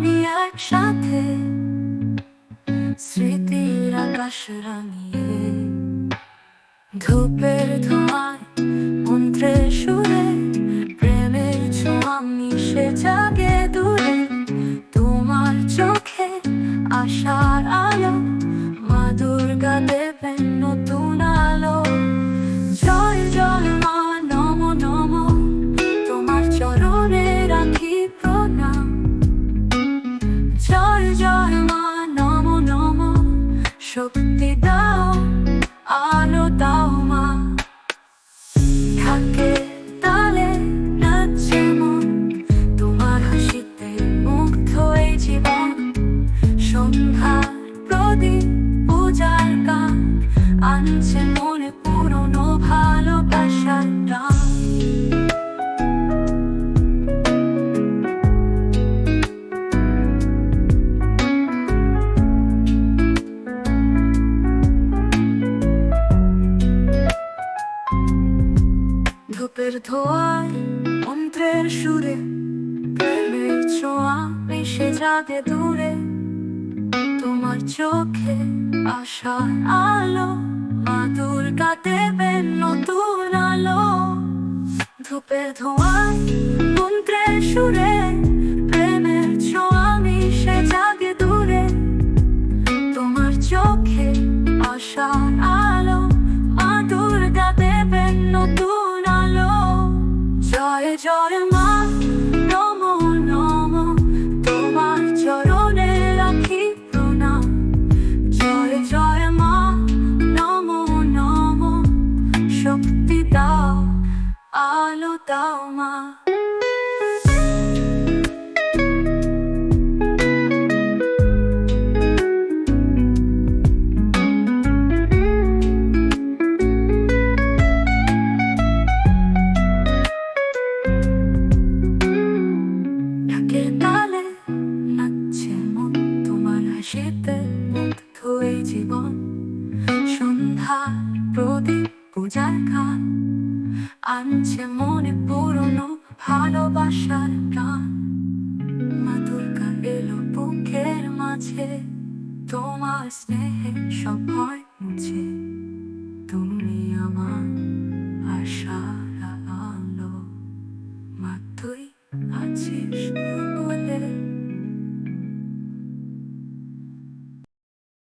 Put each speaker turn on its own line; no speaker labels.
আমি একসাথে স্মৃতির আকাশ রাঙিয়ে, ধূপের ধোঁয়ায় মন্ত্রের সুরে প্রেমের ছোঁয়া মিশে জাগে দূরে। তোমার চোখে আশার আলো, মা দুর্গা দেবেন নতুন আলো। জয় জয় মা, নমো নমো, তোমার চরণে রাখি প্রণাম। জয় জয় মা, নমো নমো, শক্তি দাও, আলো দাও মা। থাকে তালে নাচে মন, তোমার হাসিতে মুগ্ধ এই জীবন। সন্ধ্যার প্রদীপ পূজার গান আনছে মনে পুরনো ভালোবাসার টান। ধূপের ধোঁয়ায় মন্ত্রের সুরে প্রেমের ছোঁয়া মিশে জাগে দূরে। তোমার চোখে আশার আলো, মা দুর্গা দেবেন নতুন আলো। ধূপের ধোঁয়ায় মন্ত্রের সুরে প্রেমের ছোঁয়া মিশে জাগে দূরে। তোমার চোখে আশার আলো, মা দুর্গা দেবেন নতুন আলো। জয় জয় মা, নমো নমো, তোমার চরণে রাখি প্রণাম। জয় জয় মা, নমো নমো, শক্তি দাও, আলো দাও মা। ঢাকের তালে নাচছে মন, তোমার হাসিতে মুগ্ধ এই জীবন। সন্ধ্যার প্রদীপ পূজার গান আনছে মনে পুরনো ভালোবাসার গান। মা দুর্গা এলো বুকের মাঝে, তোমার স্নেহে সব ভয় মুছে।